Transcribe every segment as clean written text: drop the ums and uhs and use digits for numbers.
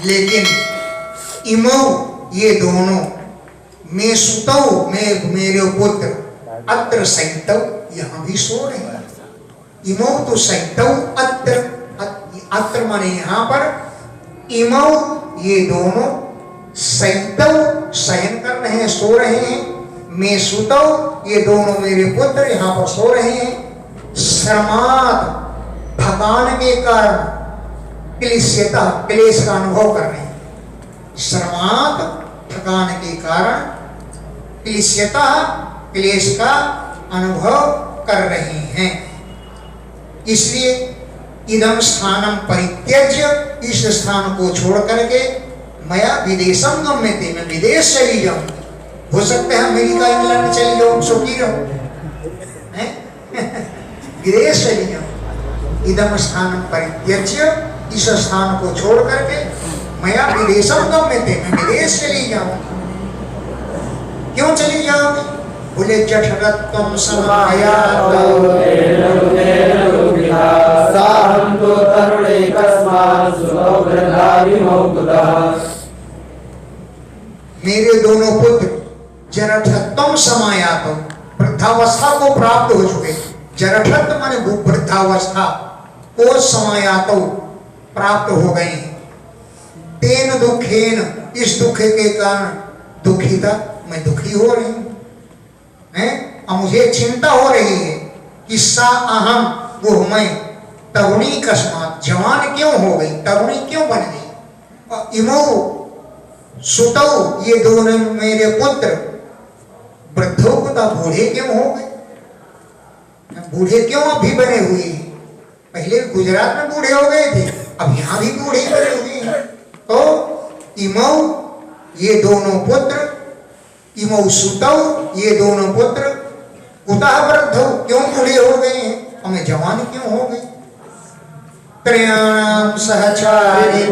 लेकिन इमौ ये दोनों मैं सुतौ मैं मेरे पुत्र अत्र सैतौ यहाँ भी सो रहे हैं। इमौ तो सैतौ अत्र अत्र माने यहाँ पर इमौ ये दोनों सैतौ शयन कर रहे हैं सो रहे हैं। मैं सुतौ ये दोनों मेरे पुत्र यहाँ पर सो रहे हैं। श्रमात थकान के कारण क्लेशता क्लेश का अनुभव कर रहे हैं। श्रमात थकान के कारण क्लेशता क्लेश का अनुभव कर रहे हैं। इसलिए इदम स्थानम परित्यज्य इस स्थान को छोड़ करके मया विदेशम गम्यते मैं विदेश चली जाऊं। हो सकता है अमेरिका इंग्लैंड चली जाऊं सुखी रहूं विदेश चली जाऊं। इदम स्थानम परित्यज्य इस स्थान को छोड़ करके मया विदेशम गम्यते मैं विदेश चली जाऊं। क्यों चली जाओगे? बोले जठरत्वम समायातो मेरे दोनों पुत्र जठरत्वम समायातो वृद्धावस्था को प्राप्त हो चुके। जठरत्व माने वृद्धावस्था को समायातो प्राप्त हो गए। तेन दुखेन इस दुख के कारण दुखिता मैं दुखी हो रही हूं। अब मुझे चिंता हो रही है कि सा अहम वो मैं तरुणी कस्मात जवान क्यों हो गई तरुणी क्यों बन गई। इमो सुतौ ये दोनों मेरे पुत्र वृद्धों को बूढ़े क्यों हो गए। बूढ़े क्यों अभी बने हुए हैं। पहले गुजरात में बूढ़े हो गए थे अब यहाँ भी बूढ़े बने हुए हैं। तो इमौ ये दोनों पुत्र इमौ सुतौ ये दोनों पुत्र कुतः वृद्धौ क्यों बूढ़े हो गए हैं हमें जवान क्यों हो गए। त्रयाणाम सहचारी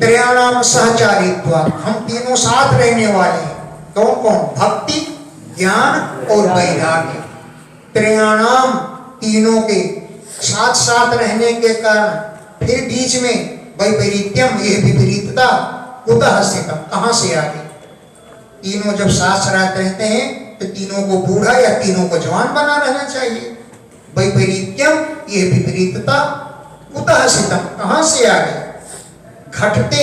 त्रयाणाम सहचारित्व हम तीनों साथ रहने वाले हैं। कौन कौन? भक्ति ज्ञान और वैराग्य। त्रयाणाम तीनों के साथ साथ रहने के कारण फिर बीच में वैपरीत्यम यह विपरीतता कुतः स्थितम कहां से आ गई। तीनों जब साथ साथ रहते हैं तो तीनों को बूढ़ा या तीनों को जवान बना रहना चाहिए। वैपरीत्यम यह विपरीतता कुतः स्थितम कहां से आ गई। घटते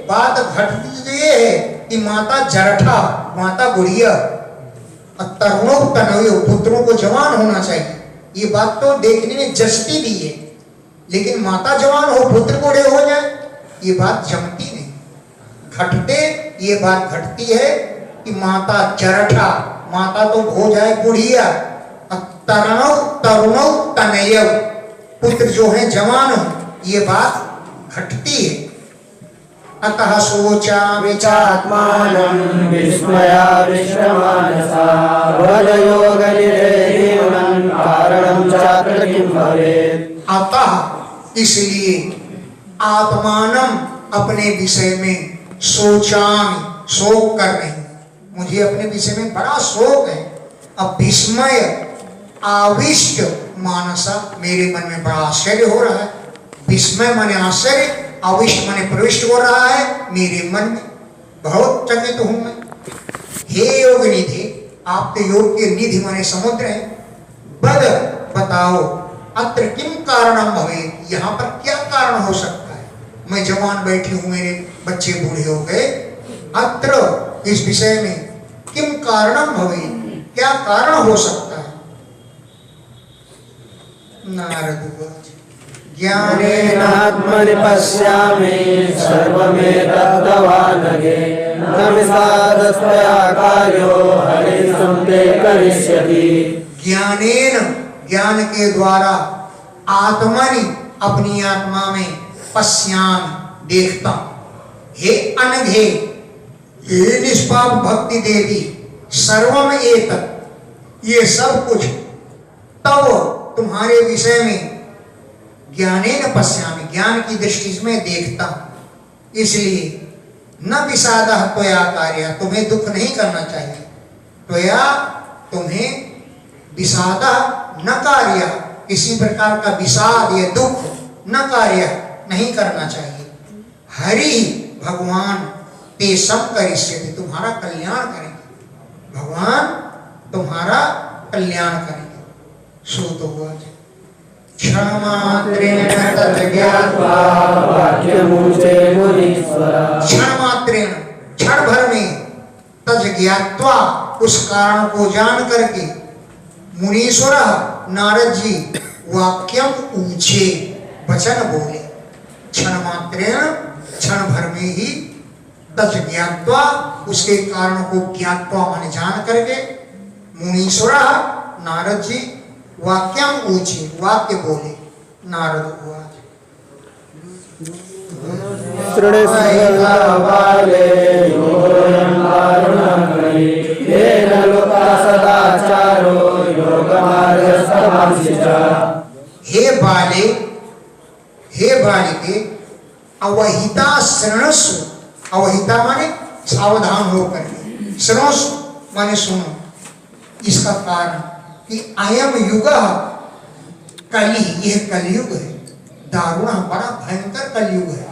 बात घटती ये है कि माता जरठा माता बुढ़िया और तरुणों तनयो पुत्रों को जवान होना चाहिए। ये बात तो देखने में जचती भी है लेकिन माता जवान हो पुत्र बूढ़े हो जाए ये बात जमती नहीं। घटते ये बात घटती है कि माता जरठा माता तो हो जाए बुढ़िया तरुणौ तरुणौ तनयौ पुत्र जो है जवान हो ये बात घटती है। अतः सोचा विचात्मानं विस्मया विश्रमानसा वदयोगनिरेणं कारणं चात्र किं भवेत्। अतः इसलिए आत्मानम अपने विषय में सोचामि शोक कर रही मुझे अपने विषय में बड़ा शोक है। अब विस्मय आविष्ट मानसा मेरे मन में बड़ा आश्चर्य हो रहा है। विस्मय माने आश्चर्य आविष्ट माने प्रविष्ट हो रहा है मेरे मन में बहुत चकित हूं मैं। हे योग निधि आप तो योग के निधि माने समुद्र है। बद बताओ अत्र किम कारणम भवेत् यहाँ पर क्या कारण हो सकता है। मैं जवान बैठी हूं मेरे बच्चे बूढ़े हो गए। अत्र इस विषय में किम कारणम भवेत् क्या कारण हो सकता है। नारद ज्ञानेन आत्मनि पश्यामि सर्वमेतद्भवानघे न विषादस्त्वया कार्यो हरिसंते करिष्यति। ज्ञानेन ज्ञान के द्वारा आत्मनि अपनी आत्मा में पश्यामि देखता। हे अनघे हे निष्पाप भक्ति देवी सर्वम एतत् ये सब कुछ तब तुम्हारे विषय में ज्ञानेन पश्यामि ज्ञान की दृष्टि में देखता हूं। इसलिए न विषादः त्वया कार्य, तुम्हें दुख नहीं करना चाहिए। त्वया, तुम्हें, विषादः न कार्य, किसी प्रकार का विषाद या दुख न कार्य नहीं करना चाहिए। हरि, भगवान, ते सब करिष्यति, तुम्हारा कल्याण करेंगे। भगवान तुम्हारा कल्याण करेंगे। श्रुतोवाच क्षणमात्रेण तद्ज्ञात्वा वाक्यमुचे मुनीश्वरा। क्षणमात्रेण, क्षण भर में, तद्ज्ञात्वा, उस कारण को जान करके, मुनीश्वर नारद जी वाक्यम ऊंचे वचन बोले। क्षणमात्रेण, क्षण भर में ही, तद्ज्ञात्वा, उसके कारण को ज्ञात्वा माने जान करके, मुनीश्वर नारद जी वाक्यम ऊंचे, वाक्य बोले। नारद हुआ हे बाले, हे बालिके, अवहिता शरणस्व, अवहिता माने सावधान होकर, शरणस्व माने सुनो। इसका कारण कि अयम युग कली, यह कलयुग है। दारुण, बड़ा भयंकर कलयुग है।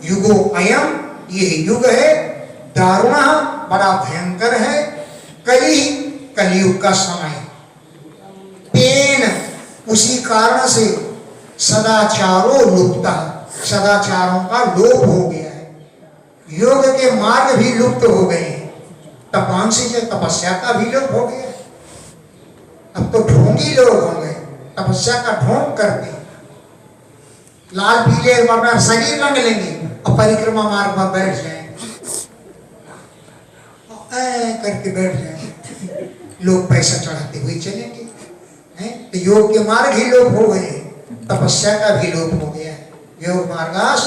युगो अयम, यह युग है। दारुण, बड़ा भयंकर है। कली, कलयुग का समय। तेन, उसी कारण से, सदाचारो लुप्ता, सदाचारों का लोप हो गया है। योग के मार्ग भी लुप्त हो गए हैं। तपस्या से, तपस्या का भी लोप हो गया। अब तो ढोंगी लोग होंगे, तपस्या का ढोंग करते हैं, लाल पीले अपना शरीर रंग लेंगे और परिक्रमा मार्ग पर बैठ जाएंगे, करके बैठ जाएंगे, लोग पैसा चढ़ाते हुए चलेंगे। तो योग के मार्ग ही लोप हो गए, तपस्या का भी लोप हो गया है। योग मार्गास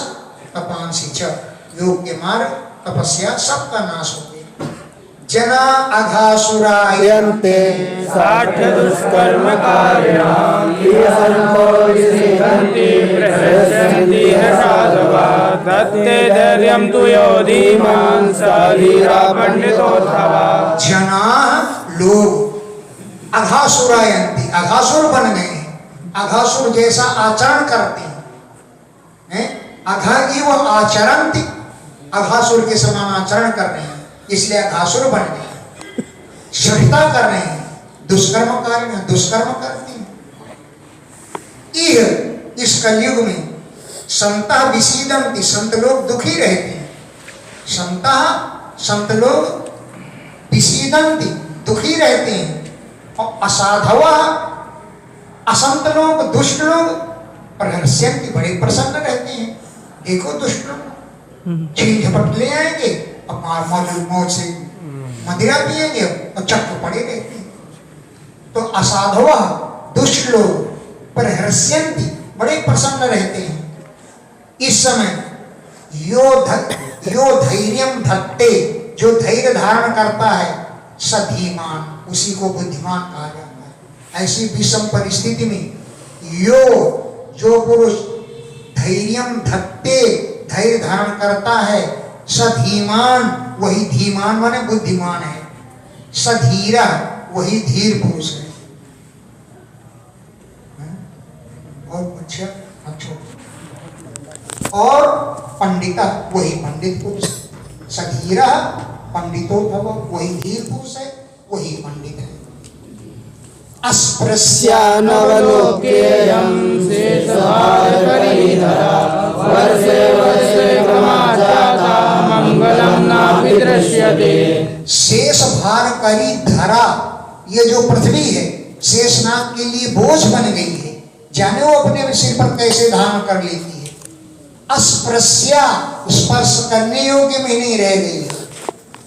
तपांसी च, योग के मार्ग, तपस्या सबका नाश हो गया। जना अघासुरायन्ते साठ्य दुष्कर्म कार्यां तत्ते धैर्यं तु यो धीमान् स धीरा पंडितोऽथवा। जना, लोग, अघासुरायन्ते, अघासुर बन गए हैं। अघासुर जैसा आचरण करते हैं। अघा इव आचरन्ति, अघासुर के समान आचरण कर रहे हैं, इसलिए अघासुर बन गए। शठता कर रहे हैं, दुष्कर्म कार्य में दुष्कर्म करते हैं। इस कलयुग में संतः विषीदन्ति, संत लोग दुखी रहते हैं। संत लोग विषीदन्ति, दुखी रहते हैं। और असाधवा, असंत लोग, दुष्ट लोग, प्रहर्ष्यन्ति, बड़े प्रसन्न रहते हैं। देखो दुष्ट लोग छीन झपट ले आएंगे, अब मौज से मदिरा पिएंगे और चक्कर पड़े रहते हैं। तो असाधवा, दुष्ट लोग, प्रहर्ष्यन्ति, बड़े प्रसन्न रहते हैं। इस समय यो धैर्यम धत्ते, जो धैर्य धारण करता है, सधीमान, उसी को बुद्धिमान कहा जाता है। ऐसी विषम परिस्थिति में जो पुरुष धैर्यम धत्ते, धैर्य धारण करता है, सधीमान, वही धीमान माने बुद्धिमान है। सधीरा, वही धीर पुरुष है। और अच्छा, और पंडिता, वही पंडित पुरुष। सधीरा पंडितो भव, वही धीर पुरुष है, वही पंडित है। अस्पृश्यानवलोक्येयं शेषभारपरिधरा वर्षे वर्षे क्रमाजाता मंगलम नापि दृश्यते। शेष भार करी धरा, ये जो पृथ्वी है शेषनाग के लिए बोझ बन गई है। जाने वो अपने सिर पर कैसे धारण कर लेती है। अस्पृश्या, स्पर्श करने योग्य भी नहीं रह गई।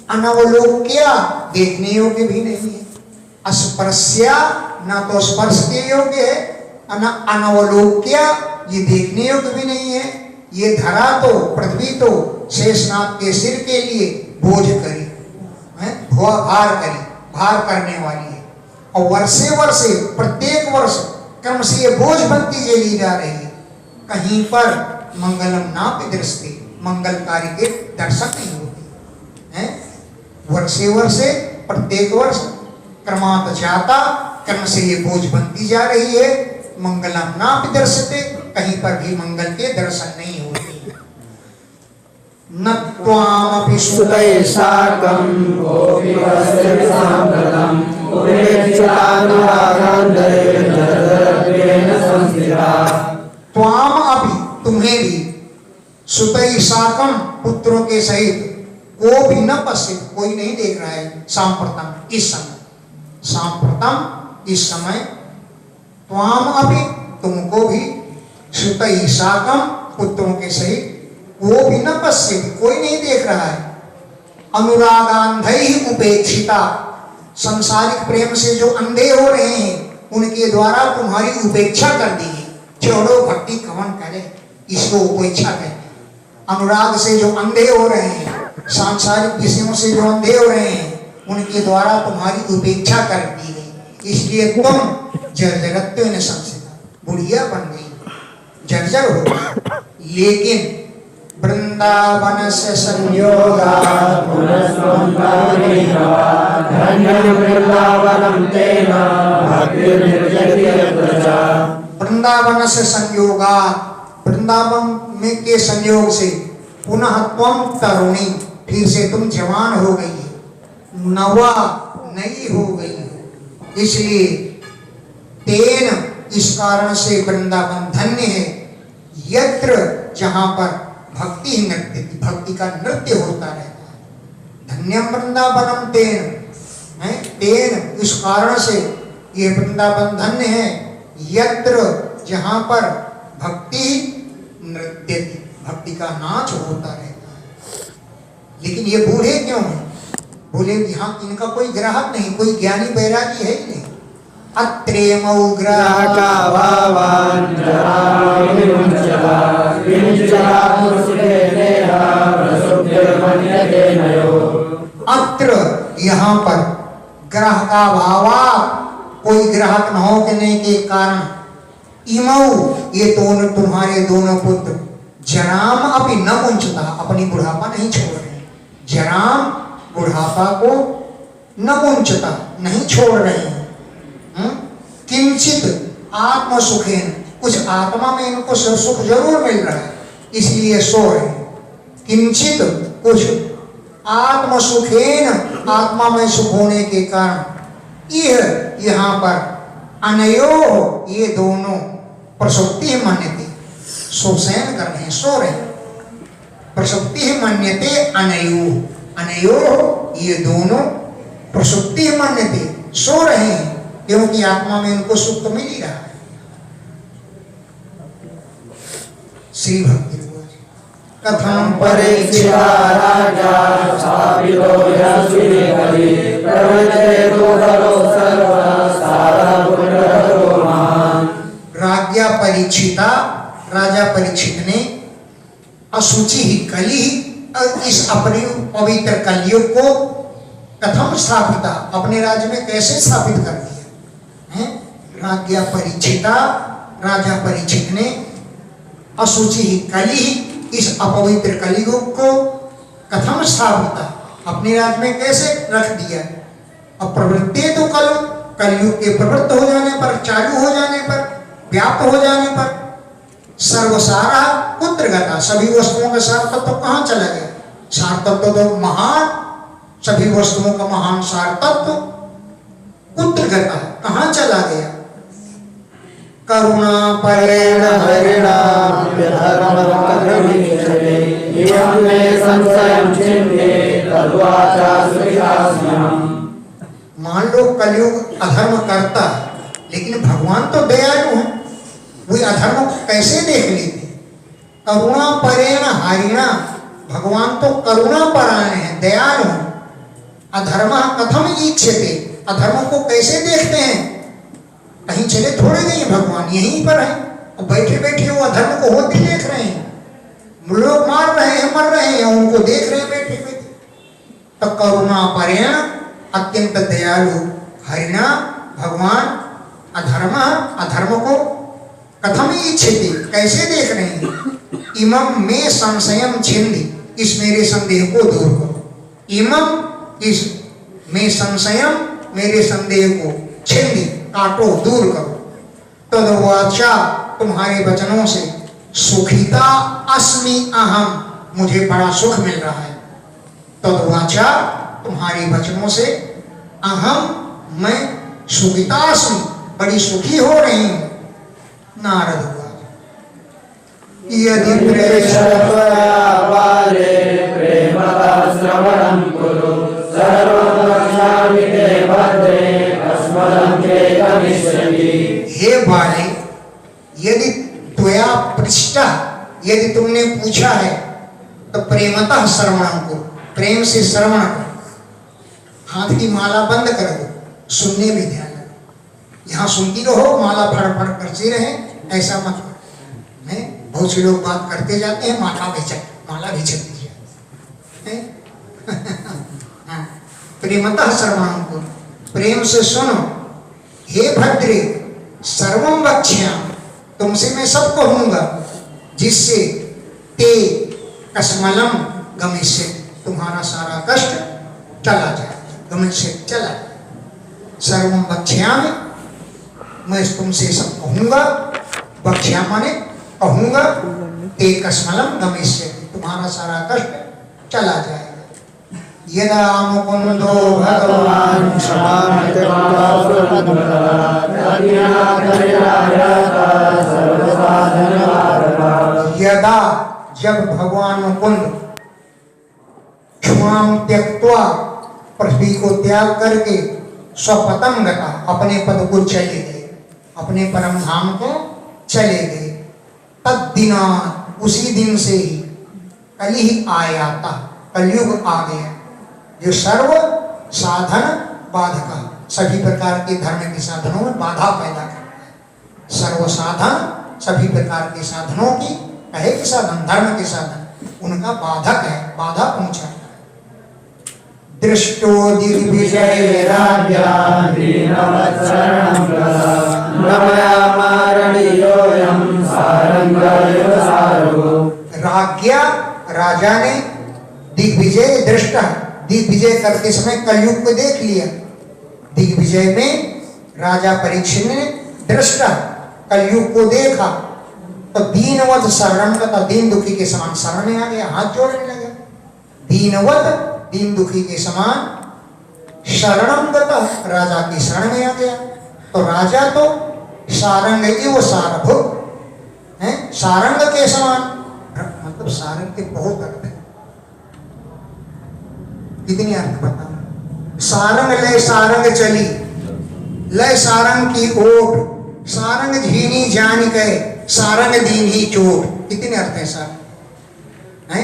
अनवलोक्या, देखने योग्य भी नहीं है। अस्पृश्या, ना तो स्पर्श के योग्य है, न अनवलोक्या, ये देखने योग्य भी नहीं है। ये धरा तो, पृथ्वी तो शेषनाग के सिर के लिए बोझ करी, भार करी, भार करने वाली है। और वर्षे वर्षे, प्रत्येक वर्ष क्रम से ये बोझ बनती चली जा रही है। कहीं पर मंगलम नापि दृष्टि, मंगलकारी के दर्शन नहीं होते हैं। वर्षे वर्षे प्रत्येक वर्ष क्रमात जाता, क्रम से ये बोझ बनती जा रही है। मंगलम नापि दर्शते, कहीं पर भी मंगल के दर्शन नहीं होते। न त्वामपि सुतैः साकं कोऽपि वसति साम्प्रतम् उपेक्षितानुरागान्धैर्जठरत्वेन संस्थिता। त्वाम अपि, तुम्हें भी, सुतैः साकं, पुत्रों के सहित, को भी न पश्यति, कोई नहीं देख रहा है, सांप्रतम, इस समय, सांप्रतम, इस समय, त्वाम अपि, तुमको भी, सुतैः साकं, पुत्रों के सहित, वो भी न पश्यति, कोई नहीं देख रहा है। अनुरागान्धैः उपेक्षिता, संसारिक प्रेम से जो अंधे हो रहे हैं उनके द्वारा तुम्हारी उपेक्षा कर दी है। छोड़ो, भक्ति कौन करे, इसको उपेक्षा कहते हैं। अनुराग से जो अंधे हो रहे हैं, सांसारिक विषयों से जो अंधे हो रहे हैं, उनके द्वारा तुम्हारी उपेक्षा कर दी गई, इसलिए तुम जर्जरत्व ने संसिता, बुढ़िया बन गई, जर्जर हो गई। लेकिन वृंदावन से संयोगात् वृंदावन से संयोगात्, वृंदावन में के संयोग से पुनः त्वम तरुणी, फिर से तुम जवान हो गई है, नवा, नई हो गई है। इसलिए तेन, इस कारण से वृंदावन धन्य है। यत्र, जहां पर भक्ति नृत्य, भक्ति का नृत्य होता रहता है। धन्यम वृंदावनम तेन, है तेन, इस कारण से ये वृंदावन धन्य है। यत्र, जहां पर भक्ति नृत्य, भक्ति का नाच होता रहता है। लेकिन ये बूढ़े क्यों हैं? बोले यहाँ इनका कोई ग्राहक नहीं, कोई ज्ञानी बैरागी है ही नहीं। अत्रेमौ ग्राहका भावान् अत्र, यहाँ पर, ग्राहका भावा, कोई ग्राहक न होने के कारण, इमौ, ये दोनों, तुम्हारे दोनों पुत्र, जराम अपि न मुंचता, अपनी बुढ़ापा नहीं छोड़ रहे। जराम, बुढ़ापा को, न मुंचता, नहीं छोड़ रहे हैं। किंचित आत्म सुखेन, कुछ आत्मा में इनको सुख जरूर मिल रहा है, इसलिए सो रहे। किंचित, कुछ, आत्म सुखेन, आत्मा में सुख होने के कारण, यह, यहाँ पर, अनयो, ये दोनों, प्रसुप्ति मन्यते, सुखसैन कर रहे हैं, सो रहे। प्रसुप्ति मन्यते अनयो, अनयो, ये दोनों, प्रसुप्ति मन्यते, सो रहे हैं, क्योंकि आत्मा में इनको सुख तो मिल ही रहा है। श्री भक्ति कथम परीक्षिता राजा स्थापितो यस्मिने कलि प्रवृत्ते दोषरो सर्वः सारा पुण्यरो महान्। राज्ञा परीक्षिता, राजा परीक्षित ने अशुचि ही कली, और इस अपने पवित्र कलयुग को कथम स्थापिता, अपने राज्य में कैसे स्थापित कर दिया है। राज्ञा परीक्षिता, राजा परीक्षित ने अशुचि ही कली, इस अपवित्र कलयुग को कथम स्थापिता, अपने राज्य में कैसे रख दिया। अब प्रवृत्ति तो कलयुग के प्रवृत्त हो जाने पर, चालू हो जाने पर, व्याप्त हो जाने पर, सर्वसारा कुत्र गता, सभी वस्तुओं का सार तत्व कहाँ चला गया। सार तत्व तो महान, सभी वस्तुओं का महान सार तत्व कुत्र गता, कहाँ चला गया। करुणा परेण हरिणा मान लो कलयुग अधर्म करता है, लेकिन भगवान तो दयालु है, वो अधर्म को कैसे देख लेते। करुणा परेण हरिणा, भगवान तो करुणा परायण है, दयालु है। अधर्म कथम ईक्षते, अधर्म को कैसे देखते हैं। कहीं चले थोड़े नहीं, भगवान यहीं पर है, और बैठे बैठे वो अधर्म को होते देख रहे हैं। लोग मार रहे हैं, मर रहे हैं, उनको देख रहे हैं बैठे बैठे। तो करुणा परेण, अत्यंत दयालु हरिणा, भगवान, अधर्म, अधर्म को कथम इच्छति, कैसे देख रहे हैं? इमम में संशयम छिंदी, इस मेरे संदेह को दूर करो। इमम, इस में संशयम, मेरे संदेह को छिंदी, काटो, दूर करो। तद्वाचा, तुम्हारे वचनों से सुखिता अस्मि अहम, मुझे बड़ा सुख मिल रहा है। तद्वाचा, तुम्हारे वचनों से अहम, मैं सुखिता अस्मि, बड़ी सुखी हो रही हूं। नारद हुआ, यदि श्रवणं कुरु सर्वं वक्ष्यामि ते भद्रे अस्मदं ते करिष्यति। हे बाले, यदि त्वया पृष्ठः, यदि तुमने पूछा है तो प्रेमतः श्रवणं कुरु, प्रेम से श्रवण करो। हाथ की माला बंद कर दो, सुनने में ध्यान रखो। यहाँ सुनती रहो, माला फड़ करती रहे, ऐसा मत करो। बहुत से लोग बात करते जाते हैं, माला भी चल दीजिए। प्रेमतः श्रवणं कुरु, प्रेम से सुनो। हे भद्रे, सर्वं वक्ष्यामि, तुमसे मैं सब कहूंगा, जिससे ते कस्मलम गमिष्यति, तुम्हारा सारा कष्ट चला जाए, गमिष्यति चला जाए। सर्वं वक्ष्यामि, मैं तुमसे सब कहूंगा, वक्ष्यामि माने कहूंगा, ते कस्मलम गमिष्यति, तुम्हारा सारा कष्ट चला जाएगा। यदा मुकुंदो भगवान यदा, जब भगवान मुकुंद क्षमाम त्यक्त्वा, पृथ्वी को त्याग करके स्वपदम गता, अपने पद को चले गए, अपने परम धाम को चले गए। तद्दिना, उसी दिन से ही कलि आयाता, कलयुग आ गया, जो सर्व साधन बाधका, सभी प्रकार के धर्म के साधनों में बाधा पैदा करता है। सर्व साधन, सभी प्रकार के साधनों की, कहे के साधन, धर्म के साधन, उनका बाधक है, बाधा पहुंचाता है। दृष्टो दिग्विजय राज्ञा, राजा ने दिग्विजय दृष्टा, दिग्विजय करते समय कलयुग को देख लिया। दिग्विजय में राजा परीक्षित ने दृष्टा, कलयुग को देखा, तो दीनवत शरण का, दीन दुखी के समान शरण में आ गया, हाथ जोड़ने लगा। दीनवत, दीन दुखी के समान शरणम गता, राजा की शरण में आ गया। तो राजा तो सारंग एवं सारभुक है, सारंग के समान, मतलब सारंग के बहुत अर्थ है, कितनी अर्थ बताओ। सारंग ले सारंग चली, ले सारंग की ओट, सारंग झीनी जान के, सारंग दीन ही चोट, कितने अर्थ है सारंग है।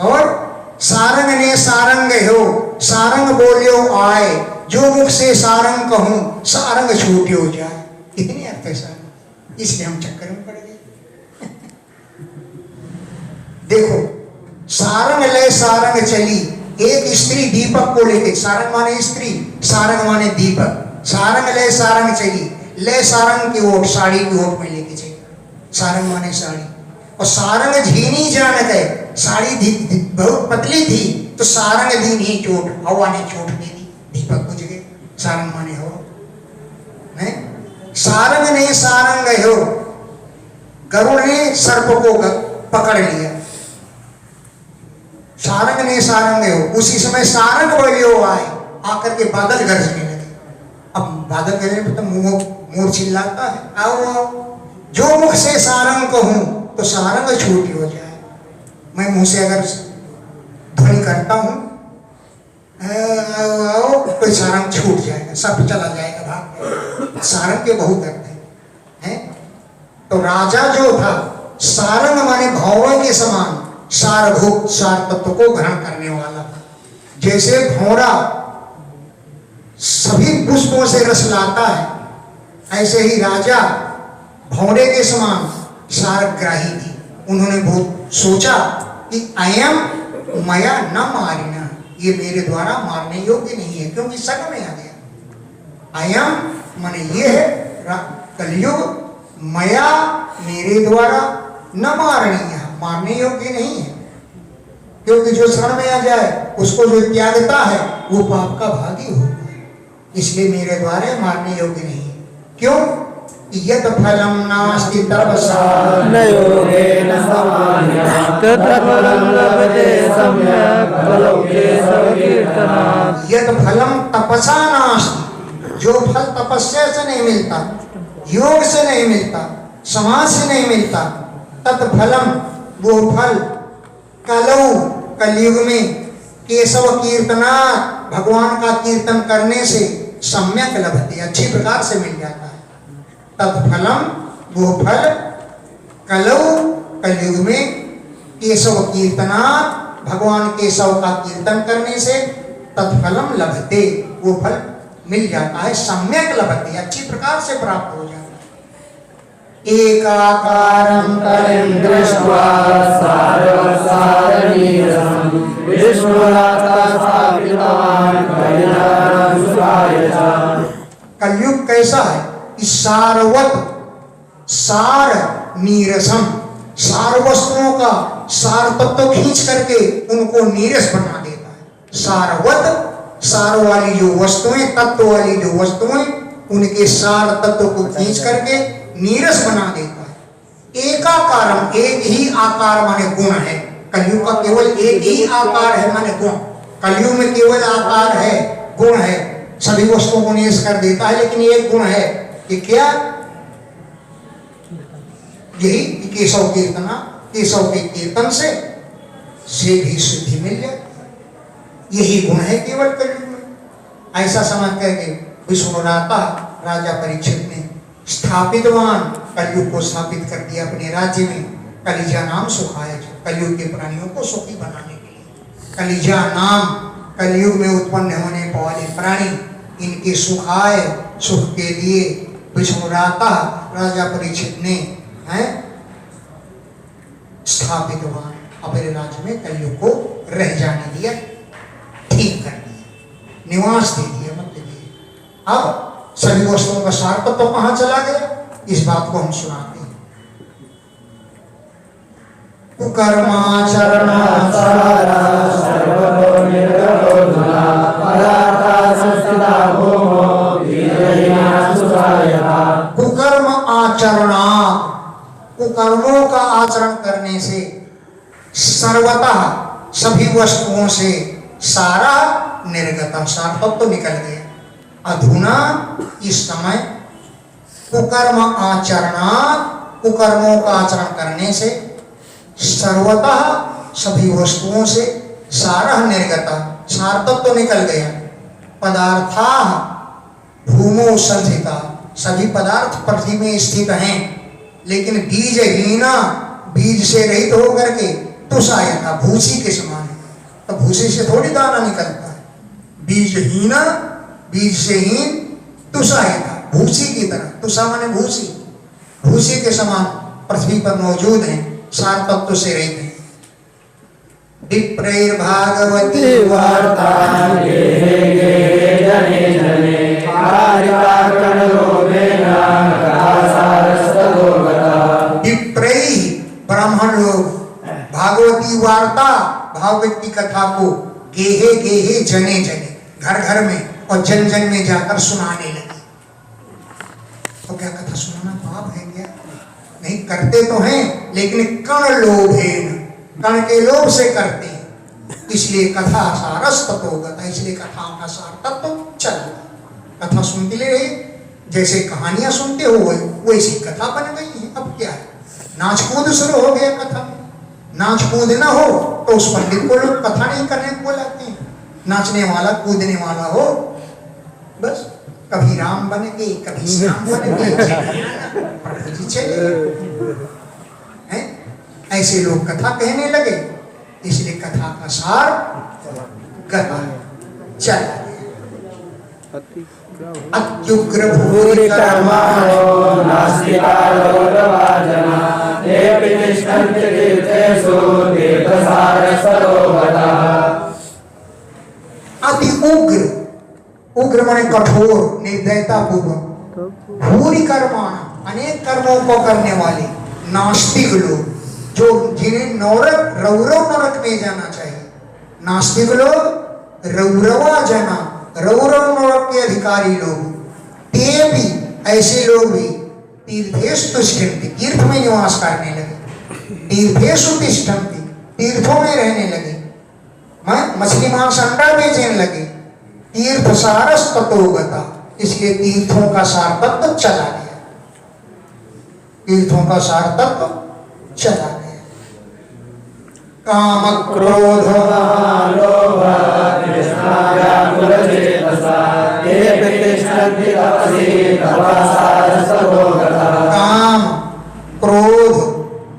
और सारंग ने सारंग हो, सारंग बोलियो आए, जो मुख से सारंग कहूं, सारंग छूटियो जाए, कितने अर्थ है सारंग। इसलिए हम चक्कर में पड़ गए। देखो, सारंग ले सारंग चली, एक स्त्री दीपक को लेके, सारंग माने स्त्री, सारंग माने दीपक, सारंग ले सारंग चली, ले सारंग की ओट, साड़ी की ओट में लेके चली, सारंग माने साड़ी। और सारंग झीनी जान गए, साड़ी बहुत पतली थी, तो सारंग दीन ही चोट, हवा ने चोट दे दी, दीपक बुझ गए, सारंग माने हवा। सारंग ने सारंग हो, गरुड़ ने सर्प को पकड़ लिया, सारंग ने सारंग हो, उसी समय सारंग बोलियो आए, आकर के बादल गरजने लगे। अब बादल गरजने पर तो मोर चिल्लाता है, आओ आओ, जो मुख से सारंग कहूं तो सारंग छूटी हो जाए। मैं मुंह से अगर ध्वनि करता हूं आओ आओ, तो सारंग छूट जाएगा, सब चला जाएगा, भाग। सारंग के बहुत अर्थ है। तो राजा जो था, सारंग माने भौरों के समान, सारभूत, सार तत्व को ग्रहण करने वाला था। जैसे भौरा सभी पुष्पों से रस लाता है, ऐसे ही राजा भौरे के समान सारग्राही थी। उन्होंने बहुत सोचा कि अयम मया न मारिना, ये मेरे द्वारा मारने योग्य नहीं है, क्योंकि सग में आ गया। अयम माने ये है कलयुग, मया मेरे द्वारा न मारणीय, मारने योग्य नहीं है, क्योंकि जो शरण में आ जाए उसको जो त्यागता है वो पाप का भागी होगा, इसलिए मेरे द्वारा मारने योग्य नहीं है। क्यों? यत् फलम नास्ति तपसा न योगेन समान्यात् तत्फलं लभते सम्यक् फलोक्तेषु कीर्तनात्। यत् फलम तपसा नास्ति, जो फल तपस्या से नहीं मिलता, योग से नहीं मिलता, समाज से नहीं मिलता, तत्फलम वो फल कलौ कलयुग में केशव कीर्तनात् भगवान का कीर्तन करने से सम्यक लभते, अच्छी प्रकार से मिल जाता है। तत्फलम वो फल कलौ कलयुग में केशव कीर्तनात् भगवान केशव का कीर्तन करने से तत्फलम लभते, वो फल मिल जाता है, सम्यक लभते, अच्छी प्रकार से प्राप्त हो जाता है। एकाकारं कलिं दृष्ट्वा सारवसारनीरसं विष्णुराता स्थापितवान् कल्याणं सुखाय च। कलयुग कैसा है कि सारवत सार नीरसम, सार वस्तुओं का सार तत्व खींच करके उनको नीरस बना देता है। सारवत सार वाली जो वस्तुएं, तत्व वाली जो वस्तुएं, उनके सार तत्व को खींच करके नीरस बना देता है। एकाकारम, एक ही आकार माने गुण है। कलयुग का केवल एक ही आकार है माने गुण। कलयुग में केवल आकार है, गुण है, सभी वस्तुओं को नीरस कर देता है, लेकिन एक गुण है कि क्या? यही केशव कीर्तना, केशव के कीर्तन से भी सिद्धि मिल जाए, यही गुण है केवल कलयुग में। ऐसा समझ करके विष्णुराता राजा परीक्षित ने स्थापितवान, कलयुग को स्थापित कर दिया अपने राज्य में। कलिजा नाम सुखाय, कलयुग के प्राणियों को सुखी बनाने के लिए। कलिजा नाम कलयुग में उत्पन्न होने वाले प्राणी, इनके सुखाय, सुख के लिए विष्णुराता राजा परीक्षित ने स्थापितवान अपने राज्य में कलयुग को रह जाने दिया, ठीक कर दिया, निवास दे दिया, मत दे दिया। अब सभी वस्तुओं का सार तत्व तो कहां चला गया, इस बात को हम सुनाते हैं। कुकर्माचरण कुकर्म आचरणा, कुकर्मों का आचरण करने से सर्वतः सभी वस्तुओं से सारा निर्गत, सार तत्व तो निकल गया। अधुना इस समय कुकर्म आचरणा, कुकर्मों का आचरण करने से सर्वतः सभी वस्तुओं से सारा निर्गता, सार तत्व तो निकल गया। पदार्था भूमो संस्थिता, सभी पदार्थ पृथ्वी में स्थित हैं, लेकिन बीजहीना, बीज से रहित होकर के तुषायता, भूसी के समान है। तो भूसी से थोड़ी दाना निकलता है, बीजहीना, बीज से हीन, तुषायता, भूसी की तरह, तुषा माने भूसी, भूसी के समान पृथ्वी पर मौजूद हैं, सार तत्व से रहित हैं। विप्रैर भागवती वार्ता जने जने विप्रैः ब्राह्मण लोग भागवती वार्ता, भागवत की कथा को गेहे गेहे जने जने, घर घर में और जन जन में जाकर सुनाने लगे। तो क्या कथा सुनाना पाप है क्या? नहीं, करते तो हैं, लेकिन कण लोभेन, कण के लोभ से करते हैं, इसलिए कथा सारस तत्वगत, इसलिए कथाओं का सार तत्व चल रहा। कथा सुनते रहे, जैसे कहानियां सुनते हो वैसी कथा बन गई है। अब क्या है, नाच कूद शुरू हो गया कथा में। नाच कूद ना हो तो उस पंडित को लोग कथा नहीं करने को बोलाते हैं। नाचने वाला, कूदने वाला हो, बस कभी राम बन गए, कभी श्याम बन गए, चले हैं। ऐसे लोग कथा कहने लगे, इसलिए कथा का सार गता चला गया। अत्युग्र भूरि कर्माणो नास्तिकालो रवाजना देव निष्ठन्ति तीर्थेषु तीर्थसारसरोवरः। अति उग्र, उग्र माने कठोर, निर्दयता पूर्वक, भूरि कर्माणा, अनेक कर्मों को करने वाले नास्तिक लोग, जो जिन्हें नौरक रौरव नरक में जाना चाहिए, नास्तिक लोग रौरवा जना रौरव नरक के अधिकारी लोग, ते भी ऐसे लोग भी तीर्थेषु तिष्ठन्ति, तीर्थ में निवास करने लगे, तीर्थेषु तिष्ठन्ति, तीर्थों में रहने लगे, मछली मांस अंडा बेचने लगे, तीर्थ सारस ततो गता, इसलिए तीर्थों का सार तत्व चला गया, तीर्थों का सार तत्व चला गया। काम क्रोध लोभ तृष्णा व्याकुल चेतसा ये प्रतिष्ठन्ति तपसि तपसा सर्वोगता। काम क्रोध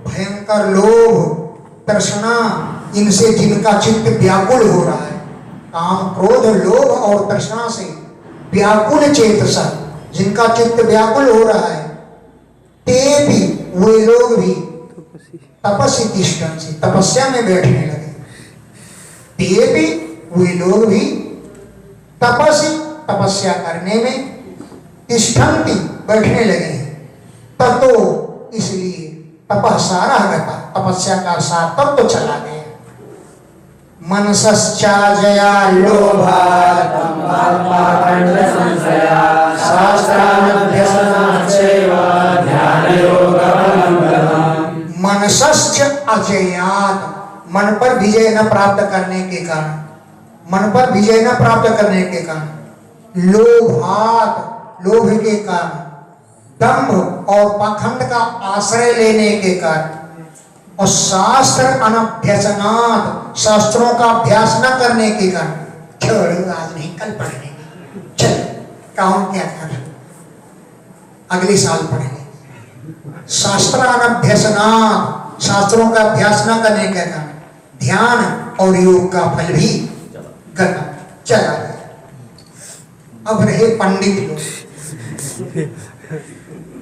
भयंकर लोभ तृष्णा, इनसे जिनका चित्त व्याकुल हो रहा है, काम क्रोध लोभ और तृष्णा से व्याकुल चेतसा, जिनका चित्त व्याकुल हो रहा है, ते भी वे लोग भी तपस्या तिष्ठन्ति, तपस्या में बैठने लगे, ते भी वे लोग भी तपस्या करने में तिष्ठन्ति बैठने लगे हैं, ततो इसलिए तपः सारा गता, तपस्या का सार तब तो चला गया। मनसश्चाजया लोभात् पाखंड संशया शास्त्राध्यसनाच्चैव ध्यानयोगफलं गतम्। मनसश्च अजयात्, मन पर विजय न प्राप्त करने के कारण, मन पर विजय न प्राप्त करने के कारण, लोभात् लोभ के कारण, दंभ और पाखंड का आश्रय लेने के कारण, और शास्त्र अनभ्यसनात् शास्त्रों का अभ्यास न करने के कारण, छोड़ो आज नहीं कल पढ़ेंगे, चल काम क्या कर अगले साल पढ़ेंगे, शास्त्र अनभ्यसनात् शास्त्रों का अभ्यास न करने के कारण ध्यान और योग का फल भी गता चला गया। अब रहे पंडित लोग,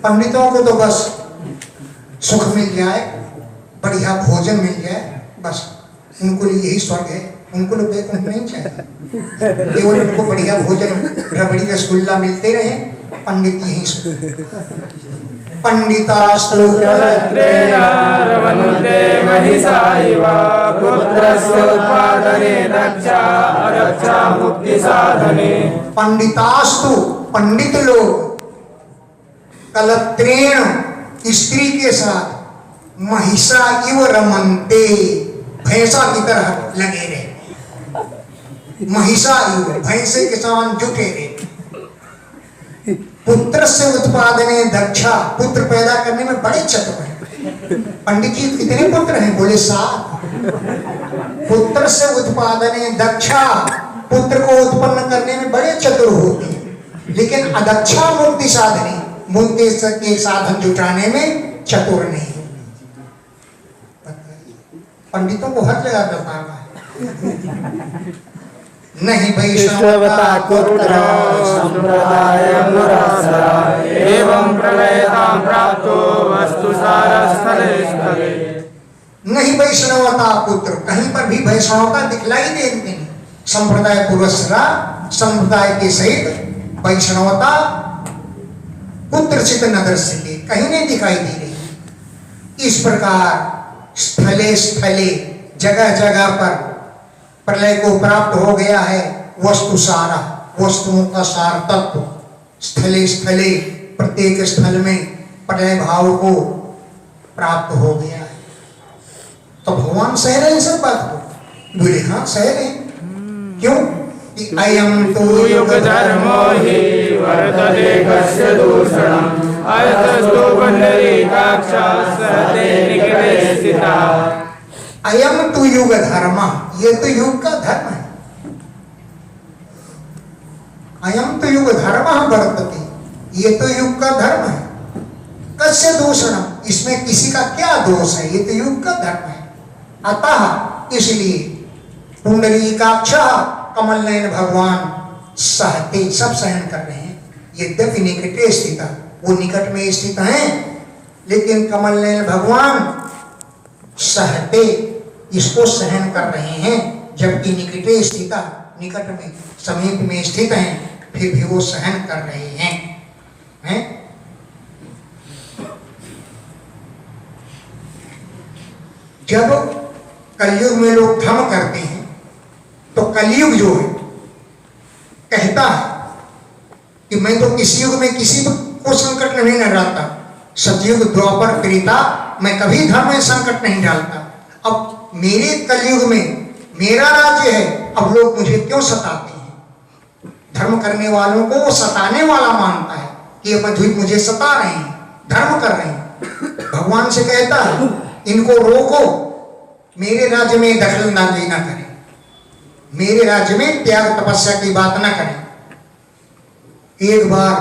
पंडितों को तो बस सुख मिल जाए, बढ़िया भोजन मिल जाए, बस उनको लिए यही स्वर्ग है, उनको लोग वैकुंठ नहीं चाहिए, केवल उनको बढ़िया भोजन रबड़ी रसगुल्ला मिलते रहे, पंडित यही सुख। पंडितास्तु पंडितास्तु पंडित लोग कलत्रेण स्त्री के साथ महिषा इव रमन्ते, भैंसा की तरह लगे रहे, महिषा इव भैंसे के समान जुटे रहे। पुत्र से उत्पादने दक्षा, पुत्र पैदा करने में बड़े चतुर हैं। पंडित जी कितने पुत्र हैं? बोले 7। पुत्र से उत्पादने दक्षा, पुत्र को उत्पन्न करने में बड़े चतुर होते हैं, लेकिन अदक्षा मुक्ति साधने, मुक्ति के साधन जुटाने में चतुर नहीं। पंडितों को हर जगह बताना है। नहीं वैष्णवता कुत्र संप्रदायं मुरासरा एवं प्रलयतां प्राप्तो वस्तुसारस्थले स्थले। नहीं वैष्णवता पुत्र, कहीं पर भी वैष्णवता दिखलाई देती नहीं। संप्रदाय पुरस्सरा, संप्रदाय के सहित वैष्णवता कुत्रचित न दृश्यते, कहीं नहीं दिखाई दे रही। इस प्रकार स्थले स्थले जगह जगह पर प्रलय को प्राप्त हो गया है वस्तु सारा, वस्तुओं का सार तत्व। स्थले स्थले प्रत्येक स्थल में प्रलय भाव को प्राप्त हो गया है। तो भगवान सह रहे सब बात को? बोले हाँ सह रहे। क्यों? कि अयम तो युग धर्मो हि वर्तते कस्य दूषणम् अयतस्तो पुंडरीकाक्षः सहते निकटे स्थितः। अयम तो युग धर्म, ये तो युग का धर्म है। अयम तो युग धर्म वर्तते, ये तो युग का धर्म है। कस्य दूषणम, इसमें किसी का क्या दोष है? ये तो युग का धर्म है। अतः इसलिए पुंडरीकाक्षः कमल नयन भगवान सहते, सब सहन कर रहे हैं। यद्यपि निकटे स्थित, वो निकट में स्थित हैं, लेकिन कमल नयन भगवान सहते, इसको सहन कर रहे हैं। जबकि निकटे स्थित, निकट में समीप में स्थित हैं, फिर भी वो सहन कर रहे हैं। जब कलयुग में लोग धर्म करते हैं तो कलयुग जो है कहता है कि मैं तो किसी युग में किसी को संकट नहीं न डालता, सतयुग द्वापर त्रेता मैं कभी धर्म में संकट नहीं डालता। अब मेरे कलयुग में मेरा राज्य है, अब लोग मुझे क्यों सताते हैं? धर्म करने वालों को वो सताने वाला मानता है कि ये मधुर मुझे सता रहे हैं, धर्म कर रहे हैं। भगवान से कहता है इनको रोको, मेरे राज्य में दखलंदाजी ना करें, मेरे राज्य में त्याग तपस्या की बात ना करें। एक बार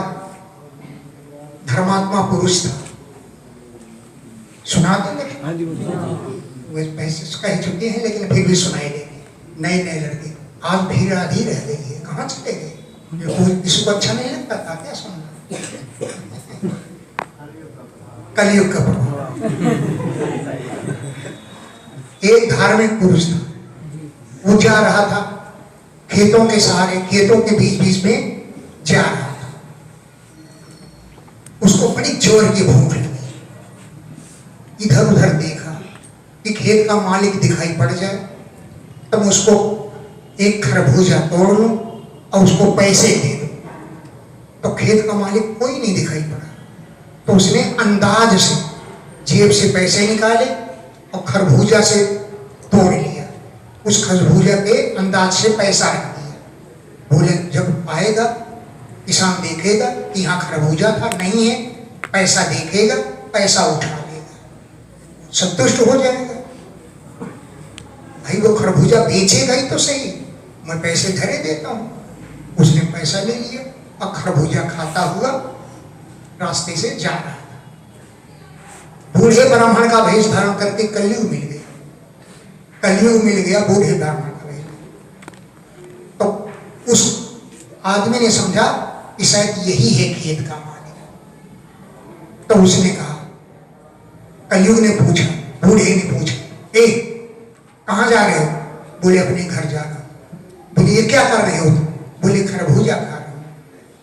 धर्मात्मा पुरुष था, सुना देंगे वे पैसे कह चुके हैं लेकिन फिर भी सुनाई देंगे। नए नए लड़के आज भीड़ आधी रह गई है, कहाँ चले गए? किसी को अच्छा नहीं लगता था क्या सुनना? कलयुग का प्रभाव। एक धार्मिक पुरुष था, वो जा रहा था खेतों के सहारे, खेतों के बीच बीच में जा रहा था। उसको बड़ी जोर की भूख लगी, इधर उधर देखा कि खेत का मालिक दिखाई पड़ जाए तब उसको एक खरबूजा तोड़ लूं और उसको पैसे दे दूं। तो खेत का मालिक कोई नहीं दिखाई पड़ा, तो उसने अंदाज से जेब से पैसे निकाले और खरबूजा से तोड़ लिया। उस खरबूजा के अंदाज से पैसा रख दिया। बोले जब आएगा किसान देखेगा कि यहाँ खरबूजा था, नहीं है, पैसा देखेगा, पैसा उठा लेगा, संतुष्ट हो जाएगा। भाई वो खरबूजा बेचेगा ही तो सही, मैं पैसे धरे देता हूँ। उसने पैसा ले लिया और खरबूजा खाता हुआ रास्ते से जा रहा था। बूढ़े ब्राह्मण का भेष धारण करके कलयुग मिल गया, कलयुग मिल गया बूढ़े ब्राह्मण का भेष। तो उस आदमी ने समझा कि शायद यही है खेत का मालिक। तो उसने कहा, कलयुग ने पूछा, बूढ़े ने पूछा, ए कहाँ जा रहे हो? बोले अपने घर जा रहा हूं। बोले ये क्या कर रहे हो? बोले खरबूजा खा रहा हूं,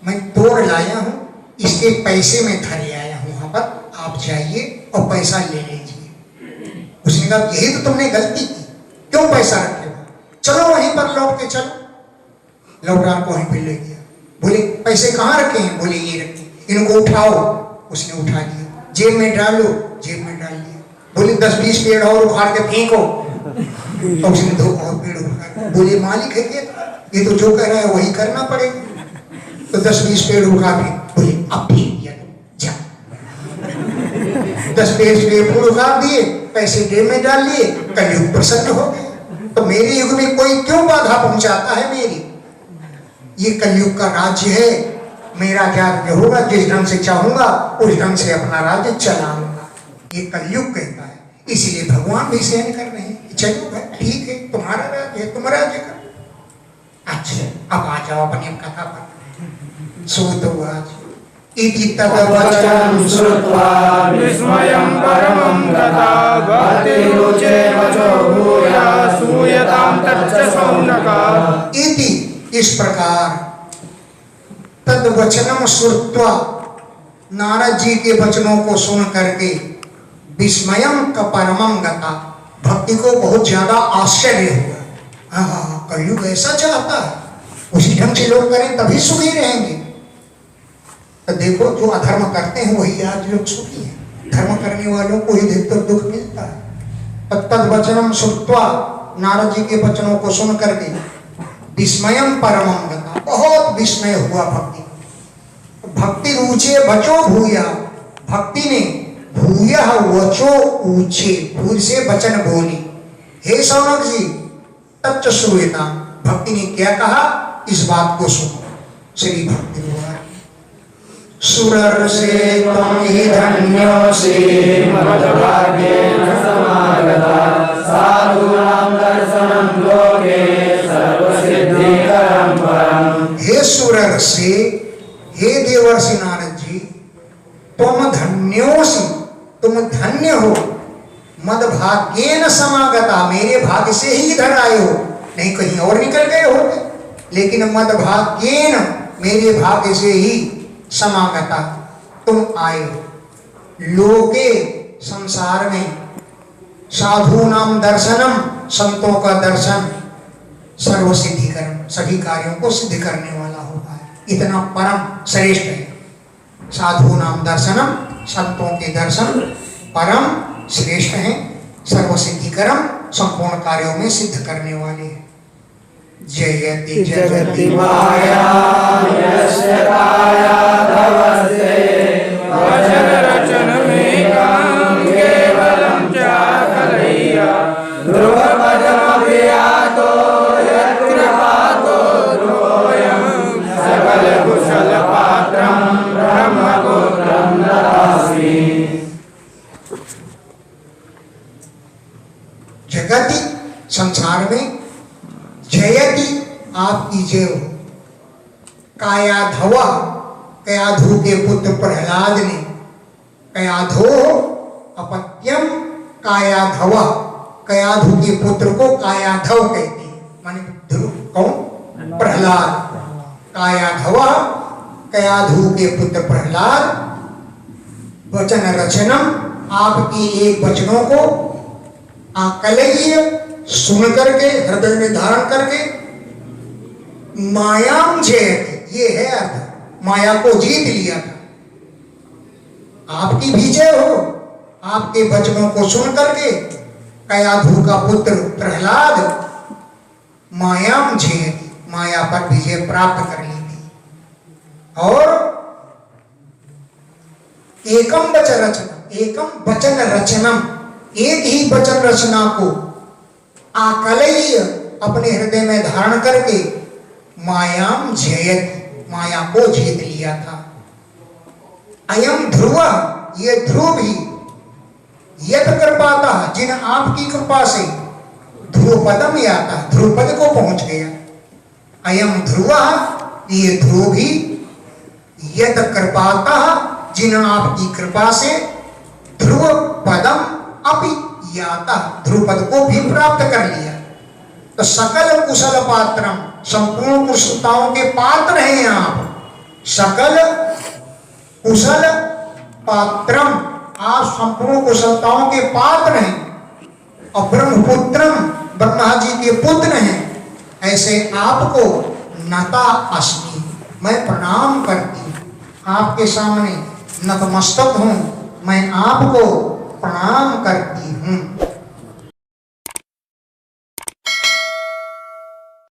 मैं तोड़ लाया हूं, इसके पैसे में धरे आया हूं, वहां पर आप जाइए और पैसा ले लीजिए। उसने कहा यही तो तुमने गलती की, क्यों पैसा रखे हो? चलो वहीं पर लौट के चलो। लौटा को वहीं पर ले गया। बोले पैसे कहाँ रखे हैं? बोले ये रखे, इनको उठाओ। उसने उठा लिया, जेब में डालो, जेब में डाल लिया। बोले 10-20 पेड़ और उखाड़ के फेंको। तो उसने 2 और पेड़ उखाड़। बोले मालिक है क्या, ये तो जो कह रहा है वही करना पड़ेगा। तो 10-20 पेड़ उखाड़ के बोले अब फेंक दिया, जा। 10 पेड़ उखाड़ दिए, पैसे जेब में डाल लिए, कलयुग प्रसन्न हो गए। तो मेरे युग में कोई क्यों बाधा पहुंचाता है मेरी? ये कलयुग का राज्य है, मेरा राज्य होगा, जिस ढंग से चाहूंगा उस ढंग से अपना राज्य चलाऊंगा। ये कलयुग कहता है, इसलिए भगवान भी सहन कर रहे हैं। चलो भाई ठीक है, तुम्हारा राज्य है, तुम राज्य करो। अच्छा अब आ जाओ अपनी कथा पर। सो तो आज इति तद्वचनं श्रुत्वा विस्मयं परमं गता भक्तिरुचे वचो भूया सूयतां तच्च सौनका। इति इस प्रकार तद्वचनम श्रुत्वा नारद जी के वचनों को सुन करके विस्मयम का परमम गता, भक्ति को बहुत ज्यादा आश्चर्य हुआ। हाँ कलयुग ऐसा चाहता है, उसी ढंग से लोग करें तभी सुखी रहेंगे। तो देखो जो अधर्म करते हैं वही आज लोग सुखी हैं, धर्म करने वालों को ही अधिकतर दुख मिलता है। तद्वचनम श्रुत्वा नारद जी के वचनों को सुन करके विस्मयम परमम गता, बहुत विस्मय हुआ भक्ति। भक्ति ऊंचे बचो भूया, भक्ति ने भूया वचो ऊंचे, भूर से वचन बोली। हे सौनक जी तच्च श्रूयता, भक्ति ने क्या कहा इस बात को सुनो। श्री भक्ति सुरर से तुम ही धन्योसी मद्भाग्येन समागता साधूनां दर्शनं लोके सर्वसिद्धिकरं परम्। हे सुरर से, हे देवर्षि नारद जी, तुम धन्योसी, तुम धन्य हो। मद्भाग्येन समागता, मेरे भाग्य से ही इधर आए हो, नहीं कहीं और निकल गए होगे। लेकिन मद्भाग्येन, मेरे भाग्य से ही समागता, तुम आए हो। लोके, संसार में, साधु नाम दर्शनम, संतों का दर्शन सर्व सिद्धिकरण, सभी कार्यों को सिद्ध करने वाला होता है। इतना परम श्रेष्ठ है। साधु नाम दर्शनम, संतों के दर्शन परम श्रेष्ठ है, सर्व सिद्धिकरण, संपूर्ण कार्यों में सिद्ध करने वाले हैं। जयति जगति माया यस्य काया धवस्ते वचन रचन में काम केवलम चाकलैया ध्रुव पदमभियातो यत्कृपातो ध्रुवोऽयं सकल कुशल पात्रं ब्रह्मपुत्रं ददामि। जगति संसार में जयति आपकी जय हो। कायाधव, कयाधु के पुत्र प्रहलाद ने, कयाधो अपत्यम कायाधव, कयाधु के पुत्र को कायाधव कहते हैं, माने ध्रुव कौन? प्रहलाद। कायाधव, कयाधु के पुत्र प्रहलाद, वचन रचनम, आपकी एक वचनों को आकलय्य सुन करके, हृदय में धारण करके, मायाम जयति, ये है अर्थ, माया को जीत लिया था। आपकी भी जय हो, आपके वचनों को सुन करके कयाधु का पुत्र प्रहलाद मायाम जयति, माया पर विजय प्राप्त कर ली थी। और एकम वचन रचनम, एकम वचन रचनम, एक ही वचन रचना को आकलय्य अपने हृदय में धारण करके मायाम जयति, माया को जीत लिया था। अयम ध्रुव, ये ध्रुव भी यद कृपाता, जिन आपकी कृपा से ध्रुव पदम याता, ध्रुव पद को पहुंच गया। अयम ध्रुव, ये ध्रुव भी यद कृपाता, जिन आपकी कृपा से ध्रुव पदम अपि याता, ध्रुव पद को भी प्राप्त कर लिया। तो सकल कुशल पात्रम, संपूर्ण कुशलताओं के पात्र हैं आप। सकल कुशल पात्रम, आप संपूर्ण कुशलताओं के पात्र हैं। और ब्रह्मपुत्रम, ब्रह्मा जी के पुत्र हैं। ऐसे आपको नता अस्मि, मैं प्रणाम करती हूँ, आपके सामने नतमस्तक हूँ, मैं आपको प्रणाम करती हूँ।